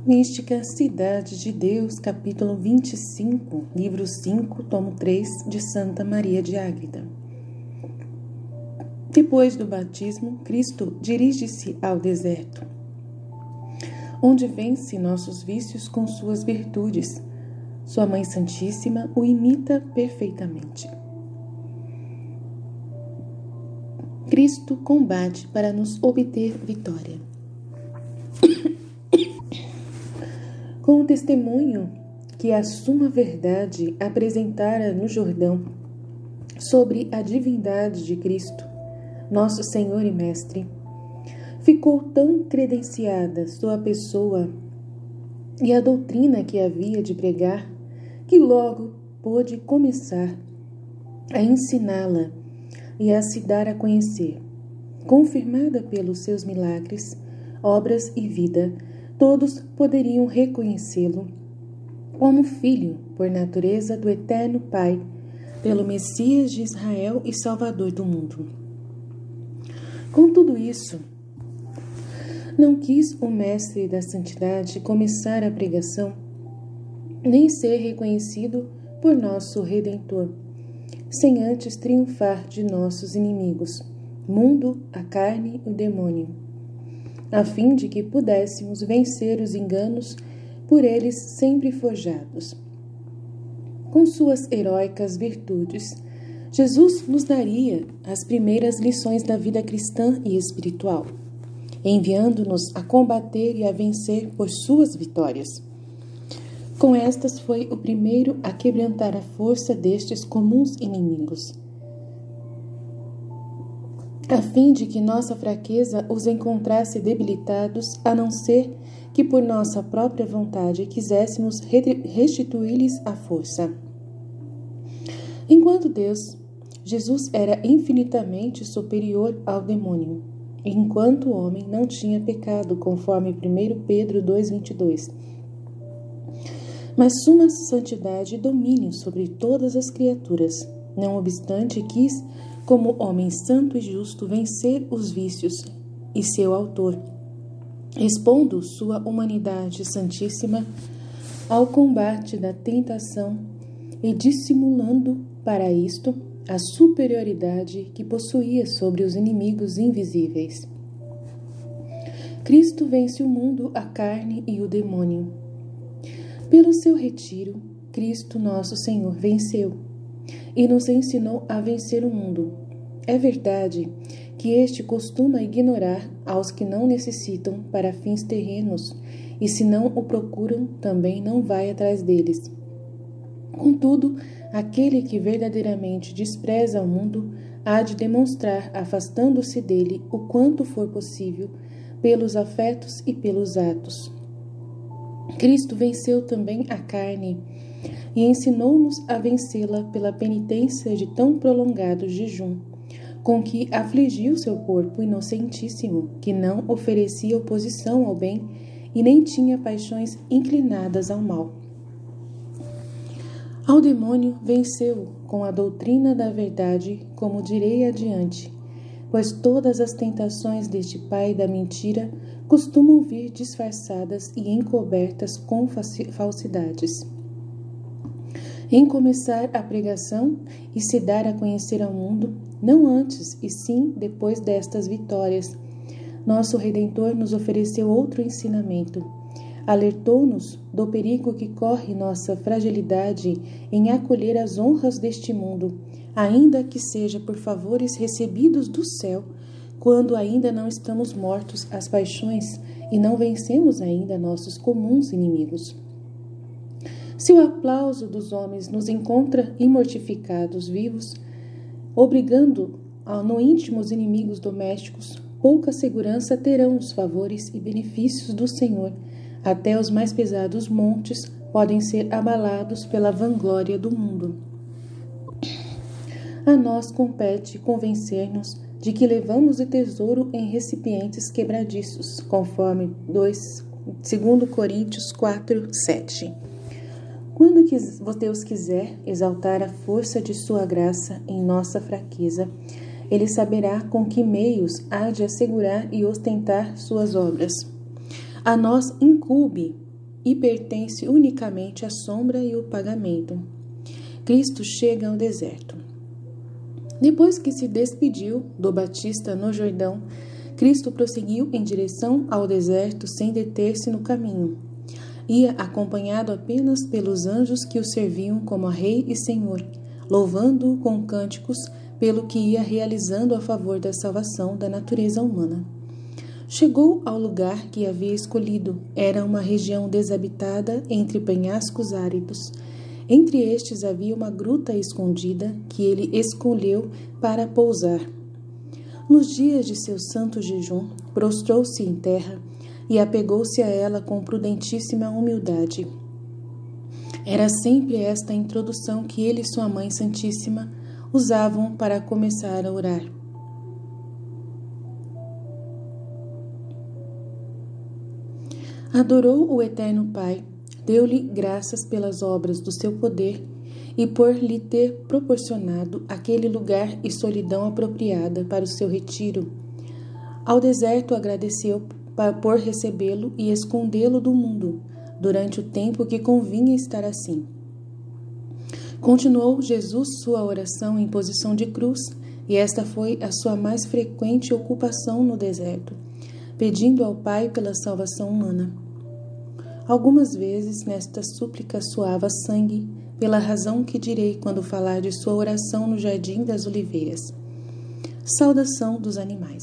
Mística Cidade de Deus, capítulo 25, livro 5, tomo 3, de Santa Maria de Ágreda. Depois do batismo, Cristo dirige-se ao deserto, onde vence nossos vícios com suas virtudes. Sua Mãe Santíssima o imita perfeitamente. Cristo combate para nos obter vitória. Com o testemunho que a suma verdade apresentara no Jordão sobre a divindade de Cristo, nosso Senhor e Mestre, ficou tão credenciada sua pessoa e a doutrina que havia de pregar, que logo pôde começar a ensiná-la e a se dar a conhecer. Confirmada pelos seus milagres, obras e vida, todos poderiam reconhecê-lo como filho, por natureza, do eterno Pai, pelo Messias de Israel e Salvador do mundo. Com tudo isso, não quis o Mestre da Santidade começar a pregação, nem ser reconhecido por nosso Redentor, sem antes triunfar de nossos inimigos, mundo, a carne e o demônio, a fim de que pudéssemos vencer os enganos por eles sempre forjados. Com suas heróicas virtudes, Jesus nos daria as primeiras lições da vida cristã e espiritual, enviando-nos a combater e a vencer por suas vitórias. Com estas foi o primeiro a quebrantar a força destes comuns inimigos, a fim de que nossa fraqueza os encontrasse debilitados, a não ser que por nossa própria vontade quiséssemos restituir-lhes a força. Enquanto Deus, Jesus era infinitamente superior ao demônio, enquanto o homem não tinha pecado, conforme 1 Pedro 2,22. Mas suma santidade e domínio sobre todas as criaturas, não obstante quis, como homem santo e justo, vencer os vícios e seu autor, expondo sua humanidade santíssima ao combate da tentação e dissimulando para isto a superioridade que possuía sobre os inimigos invisíveis. Cristo vence o mundo, a carne e o demônio. Pelo seu retiro, Cristo nosso Senhor venceu e nos ensinou a vencer o mundo. É verdade que este costuma ignorar aos que não necessitam para fins terrenos, e se não o procuram, também não vai atrás deles. Contudo, aquele que verdadeiramente despreza o mundo há de demonstrar, afastando-se dele o quanto for possível, pelos afetos e pelos atos. Cristo venceu também a carne e ensinou-nos a vencê-la pela penitência de tão prolongado jejum, com que afligiu seu corpo inocentíssimo, que não oferecia oposição ao bem e nem tinha paixões inclinadas ao mal. Ao demônio venceu com a doutrina da verdade, como direi adiante, pois todas as tentações deste pai da mentira costumam vir disfarçadas e encobertas com falsidades. Em começar a pregação e se dar a conhecer ao mundo, não antes e sim depois destas vitórias, nosso Redentor nos ofereceu outro ensinamento. Alertou-nos do perigo que corre nossa fragilidade em acolher as honras deste mundo, ainda que seja por favores recebidos do céu, quando ainda não estamos mortos às paixões e não vencemos ainda nossos comuns inimigos. Se o aplauso dos homens nos encontra imortificados vivos, obrigando no íntimo os inimigos domésticos, pouca segurança terão os favores e benefícios do Senhor. Até os mais pesados montes podem ser abalados pela vanglória do mundo. A nós compete convencer-nos de que levamos o tesouro em recipientes quebradiços, conforme 2 Coríntios 4, 7. Quando Deus quiser exaltar a força de sua graça em nossa fraqueza, Ele saberá com que meios há de assegurar e ostentar suas obras. A nós incumbe e pertence unicamente a sombra e o pagamento. Cristo chega ao deserto. Depois que se despediu do Batista no Jordão, Cristo prosseguiu em direção ao deserto sem deter-se no caminho. Ia acompanhado apenas pelos anjos que o serviam como a Rei e Senhor, louvando-o com cânticos pelo que ia realizando a favor da salvação da natureza humana. Chegou ao lugar que havia escolhido. Era uma região desabitada entre penhascos áridos. Entre estes havia uma gruta escondida que ele escolheu para pousar. Nos dias de seu santo jejum, prostrou-se em terra e apegou-se a ela com prudentíssima humildade. Era sempre esta a introdução que ele e sua Mãe Santíssima usavam para começar a orar. Adorou o Eterno Pai, deu-lhe graças pelas obras do seu poder e por lhe ter proporcionado aquele lugar e solidão apropriada para o seu retiro. Ao deserto agradeceu por recebê-lo e escondê-lo do mundo, durante o tempo que convinha estar assim. Continuou Jesus sua oração em posição de cruz, e esta foi a sua mais frequente ocupação no deserto, pedindo ao Pai pela salvação humana. Algumas vezes nesta súplica suava sangue, pela razão que direi quando falar de sua oração no Jardim das Oliveiras. Saudação dos animais.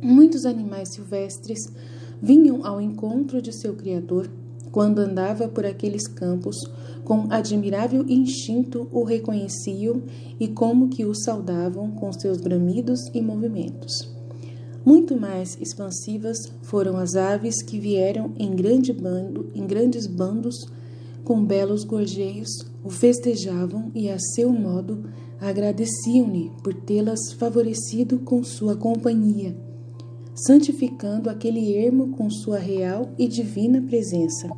Muitos animais silvestres vinham ao encontro de seu Criador quando andava por aqueles campos, com admirável instinto o reconheciam e como que o saudavam com seus bramidos e movimentos. Muito mais expansivas foram as aves que vieram em grandes bandos, com belos gorjeios, o festejavam e, a seu modo, agradeciam-lhe por tê-las favorecido com sua companhia, santificando aquele ermo com sua real e divina presença.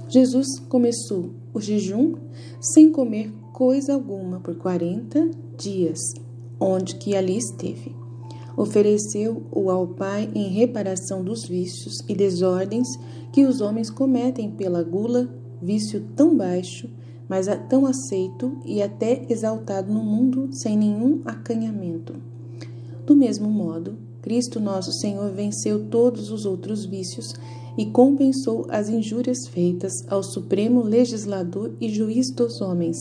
Jesus começou o jejum sem comer coisa alguma por 40 dias, onde que ali esteve. Ofereceu-o ao Pai em reparação dos vícios e desordens que os homens cometem pela gula, vício tão baixo, mas tão aceito e até exaltado no mundo sem nenhum acanhamento. Do mesmo modo, Cristo nosso Senhor venceu todos os outros vícios e compensou as injúrias feitas ao Supremo Legislador e Juiz dos homens.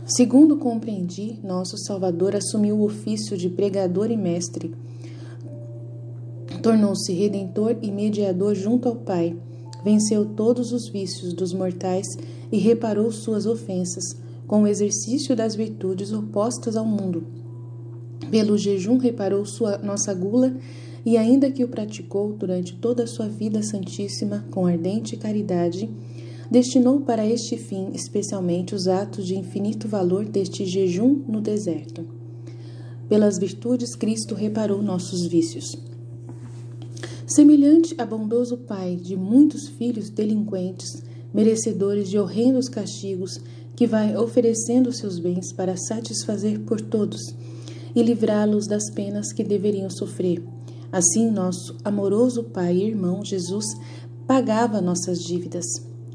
Segundo compreendi, nosso Salvador assumiu o ofício de pregador e mestre. Tornou-se redentor e mediador junto ao Pai, venceu todos os vícios dos mortais e reparou suas ofensas, com o exercício das virtudes opostas ao mundo. Pelo jejum reparou nossa gula e, ainda que o praticou durante toda a sua vida santíssima com ardente caridade, destinou para este fim especialmente os atos de infinito valor deste jejum no deserto. Pelas virtudes, Cristo reparou nossos vícios. Semelhante a bondoso pai de muitos filhos delinquentes, merecedores de horrendos castigos, que vai oferecendo seus bens para satisfazer por todos e livrá-los das penas que deveriam sofrer. Assim, nosso amoroso Pai e irmão Jesus pagava nossas dívidas,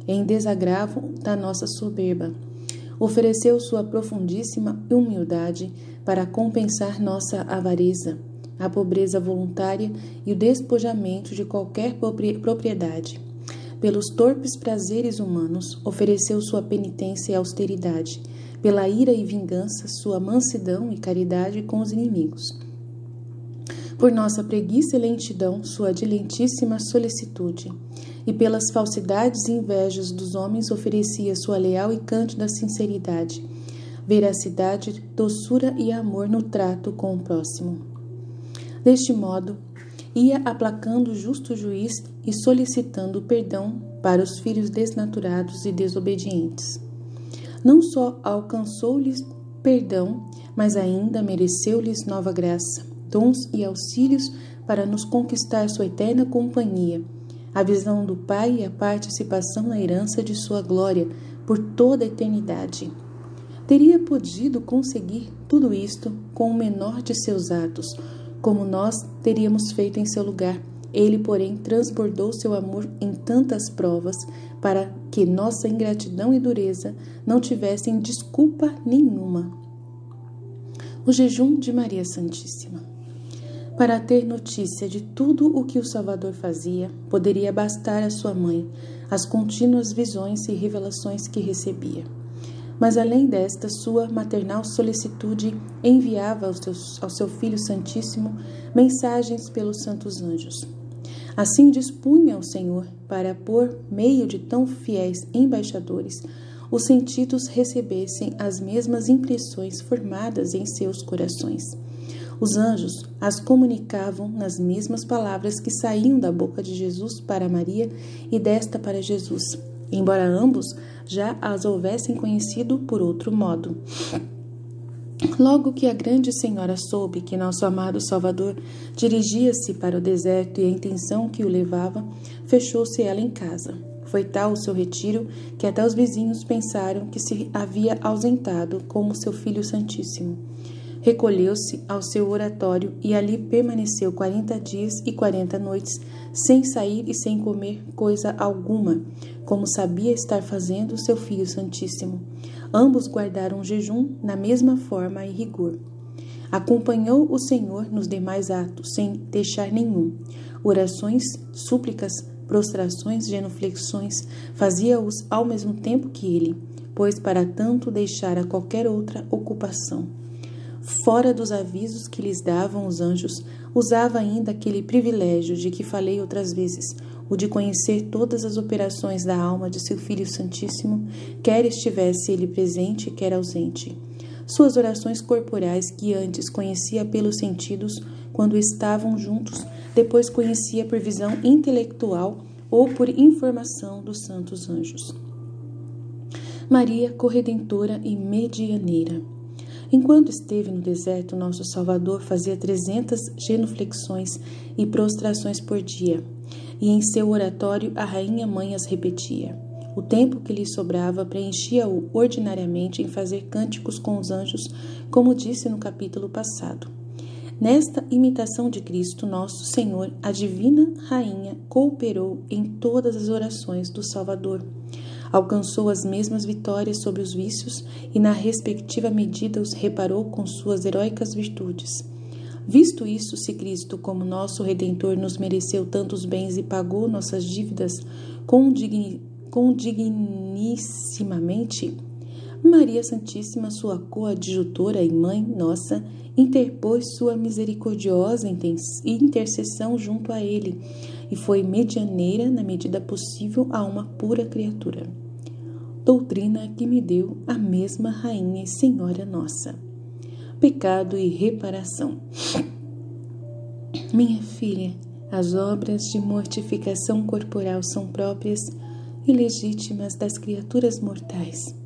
em desagravo da nossa soberba. Ofereceu sua profundíssima humildade para compensar nossa avareza, a pobreza voluntária e o despojamento de qualquer propriedade. Pelos torpes prazeres humanos, ofereceu sua penitência e austeridade, pela ira e vingança, sua mansidão e caridade com os inimigos. Por nossa preguiça e lentidão, sua dilentíssima solicitude, e pelas falsidades e invejas dos homens oferecia sua leal e cândida sinceridade, veracidade, doçura e amor no trato com o próximo. Deste modo, ia aplacando o justo juiz e solicitando perdão para os filhos desnaturados e desobedientes. Não só alcançou-lhes perdão, mas ainda mereceu-lhes nova graça, dons e auxílios para nos conquistar sua eterna companhia, a visão do Pai e a participação na herança de sua glória por toda a eternidade. Teria podido conseguir tudo isto com o menor de seus atos, como nós teríamos feito em seu lugar. Ele, porém, transbordou seu amor em tantas provas, para que nossa ingratidão e dureza não tivessem desculpa nenhuma. O jejum de Maria Santíssima. Para ter notícia de tudo o que o Salvador fazia, poderia bastar a sua mãe, as contínuas visões e revelações que recebia. Mas além desta sua maternal solicitude, enviava ao seu Filho Santíssimo mensagens pelos santos anjos. Assim dispunha o Senhor para, por meio de tão fiéis embaixadores, os sentidos recebessem as mesmas impressões formadas em seus corações. Os anjos as comunicavam nas mesmas palavras que saíam da boca de Jesus para Maria e desta para Jesus, embora ambos já as houvessem conhecido por outro modo. Logo que a grande senhora soube que nosso amado Salvador dirigia-se para o deserto e a intenção que o levava, fechou-se ela em casa. Foi tal o seu retiro que até os vizinhos pensaram que se havia ausentado como seu Filho Santíssimo. Recolheu-se ao seu oratório e ali permaneceu 40 dias e 40 noites, sem sair e sem comer coisa alguma, como sabia estar fazendo o seu Filho Santíssimo. Ambos guardaram jejum na mesma forma e rigor. Acompanhou o Senhor nos demais atos, sem deixar nenhum. Orações, súplicas, prostrações, genuflexões, fazia-os ao mesmo tempo que ele, pois para tanto deixara qualquer outra ocupação. Fora dos avisos que lhes davam os anjos, usava ainda aquele privilégio de que falei outras vezes, o de conhecer todas as operações da alma de seu Filho Santíssimo, quer estivesse ele presente, quer ausente. Suas orações corporais, que antes conhecia pelos sentidos, quando estavam juntos, depois conhecia por visão intelectual ou por informação dos santos anjos. Maria, corredentora e medianeira. Enquanto esteve no deserto, nosso Salvador fazia 300 genuflexões e prostrações por dia, e em seu oratório a Rainha Mãe as repetia. O tempo que lhe sobrava preenchia-o ordinariamente em fazer cânticos com os anjos, como disse no capítulo passado. Nesta imitação de Cristo, nosso Senhor, a Divina Rainha cooperou em todas as orações do Salvador. Alcançou as mesmas vitórias sobre os vícios e, na respectiva medida, os reparou com suas heróicas virtudes. Visto isso, se Cristo, como nosso Redentor, nos mereceu tantos bens e pagou nossas dívidas dignissimamente, Maria Santíssima, sua coadjutora e mãe nossa, interpôs sua misericordiosa intercessão junto a ele e foi medianeira na medida possível a uma pura criatura. Doutrina que me deu a mesma Rainha e Senhora nossa. Pecado e reparação. Minha filha, as obras de mortificação corporal são próprias e legítimas das criaturas mortais.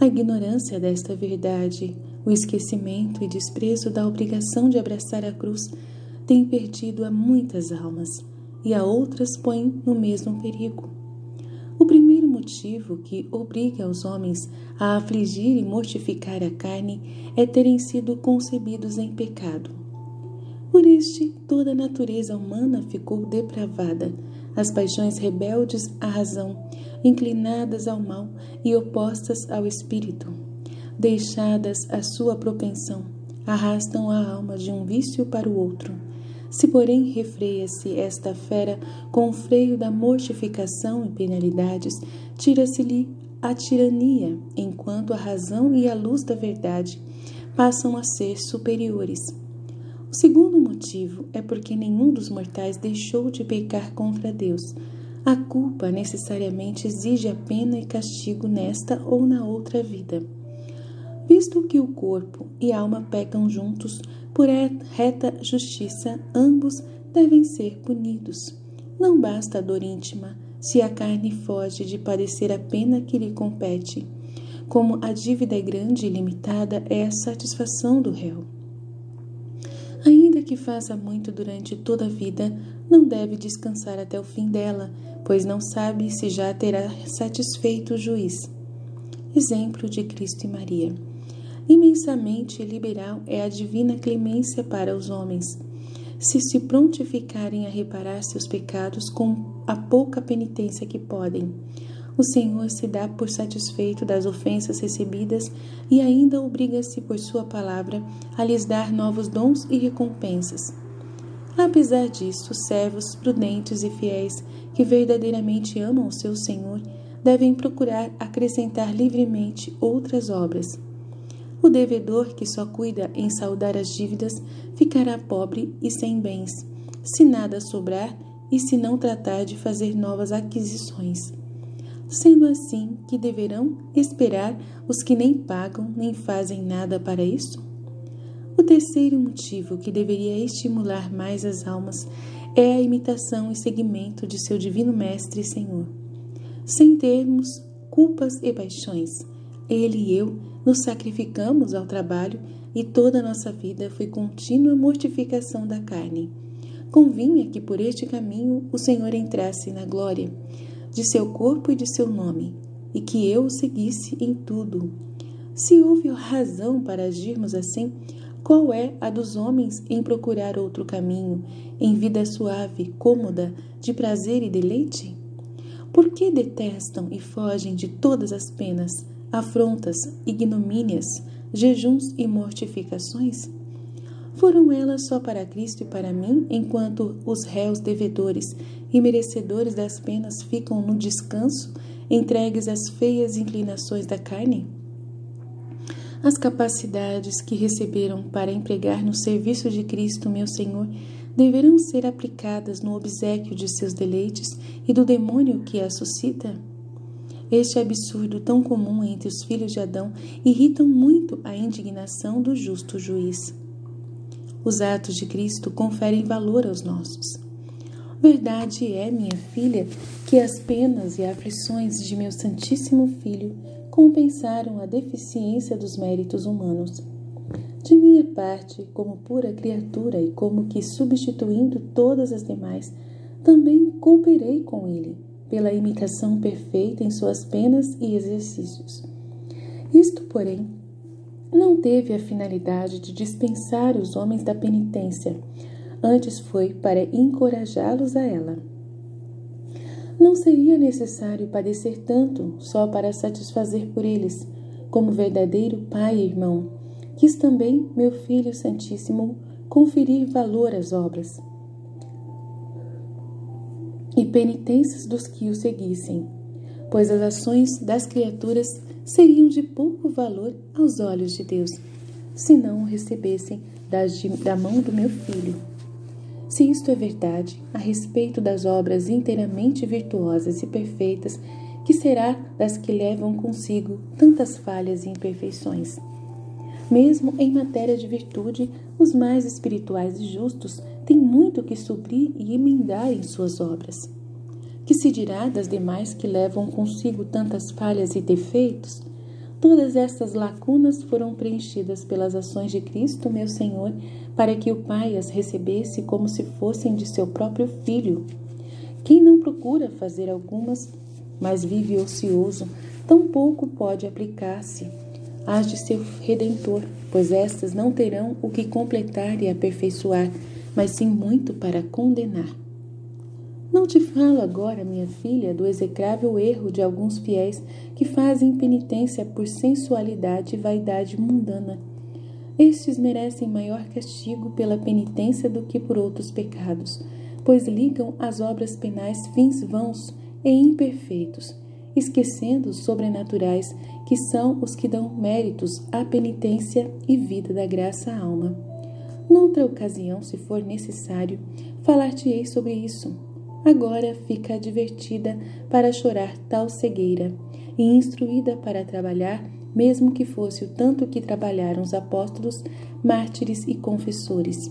A ignorância desta verdade, o esquecimento e desprezo da obrigação de abraçar a cruz tem perdido a muitas almas e a outras põe no mesmo perigo. O primeiro motivo que obriga os homens a afligir e mortificar a carne é terem sido concebidos em pecado. Por este, toda a natureza humana ficou depravada, as paixões rebeldes à razão, inclinadas ao mal e opostas ao espírito, deixadas à sua propensão, arrastam a alma de um vício para o outro. Se, porém, refreia-se esta fera com o freio da mortificação e penalidades, tira-se-lhe a tirania, enquanto a razão e a luz da verdade passam a ser superiores. O segundo motivo é porque nenhum dos mortais deixou de pecar contra Deus. A culpa necessariamente exige a pena e castigo nesta ou na outra vida. Visto que o corpo e a alma pecam juntos, por reta justiça, ambos devem ser punidos. Não basta a dor íntima, se a carne foge de padecer a pena que lhe compete. Como a dívida é grande e limitada, é a satisfação do réu. Ainda que faça muito durante toda a vida, não deve descansar até o fim dela, pois não sabe se já terá satisfeito o juiz. Exemplo de Cristo e Maria. Imensamente liberal é a divina clemência para os homens, se prontificarem a reparar seus pecados com a pouca penitência que podem. O Senhor se dá por satisfeito das ofensas recebidas e ainda obriga-se por sua palavra a lhes dar novos dons e recompensas. Apesar disso, servos prudentes e fiéis que verdadeiramente amam o seu Senhor devem procurar acrescentar livremente outras obras. O devedor que só cuida em saldar as dívidas ficará pobre e sem bens, se nada sobrar e se não tratar de fazer novas aquisições. Sendo assim, que deverão esperar os que nem pagam nem fazem nada para isso? O terceiro motivo que deveria estimular mais as almas é a imitação e seguimento de seu divino Mestre e Senhor. Sem termos culpas e paixões, ele e eu nos sacrificamos ao trabalho e toda a nossa vida foi contínua mortificação da carne. Convinha que por este caminho o Senhor entrasse na glória de seu corpo e de seu nome, e que eu o seguisse em tudo. Se houve razão para agirmos assim, qual é a dos homens em procurar outro caminho, em vida suave, cômoda, de prazer e deleite? Por que detestam e fogem de todas as penas, afrontas, ignomínias, jejuns e mortificações? Foram elas só para Cristo e para mim, enquanto os réus devedores e merecedores das penas ficam no descanso, entregues às feias inclinações da carne? As capacidades que receberam para empregar no serviço de Cristo, meu Senhor, deverão ser aplicadas no obséquio de seus deleites e do demônio que as suscita? Este absurdo tão comum entre os filhos de Adão irritam muito a indignação do justo juiz. Os atos de Cristo conferem valor aos nossos. Verdade é, minha filha, que as penas e aflições de meu Santíssimo Filho compensaram a deficiência dos méritos humanos. De minha parte, como pura criatura e como que substituindo todas as demais, também cooperei com ele, pela imitação perfeita em suas penas e exercícios. Isto, porém, não teve a finalidade de dispensar os homens da penitência, antes foi para encorajá-los a ela. Não seria necessário padecer tanto só para satisfazer por eles, como verdadeiro pai e irmão. Quis também, meu Filho Santíssimo, conferir valor às obras e penitências dos que o seguissem, pois as ações das criaturas seriam de pouco valor aos olhos de Deus, se não o recebessem da mão do meu Filho. Se isto é verdade a respeito das obras inteiramente virtuosas e perfeitas, que será das que levam consigo tantas falhas e imperfeições? Mesmo em matéria de virtude, os mais espirituais e justos têm muito que suprir e emendar em suas obras. Que se dirá das demais que levam consigo tantas falhas e defeitos? Todas estas lacunas foram preenchidas pelas ações de Cristo, meu Senhor, para que o Pai as recebesse como se fossem de seu próprio Filho. Quem não procura fazer algumas, mas vive ocioso, tampouco pode aplicar-se às de seu Redentor, pois estas não terão o que completar e aperfeiçoar, mas sim muito para condenar. Não te falo agora, minha filha, do execrável erro de alguns fiéis que fazem penitência por sensualidade e vaidade mundana. Estes merecem maior castigo pela penitência do que por outros pecados, pois ligam às obras penais fins vãos e imperfeitos, esquecendo os sobrenaturais, que são os que dão méritos à penitência e vida da graça à alma. Noutra ocasião, se for necessário, falar-te-ei sobre isso. Agora fica advertida para chorar tal cegueira e instruída para trabalhar, mesmo que fosse o tanto que trabalharam os apóstolos, mártires e confessores.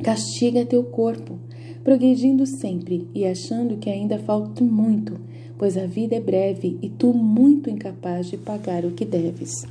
Castiga teu corpo, progredindo sempre e achando que ainda falta muito, pois a vida é breve e tu muito incapaz de pagar o que deves.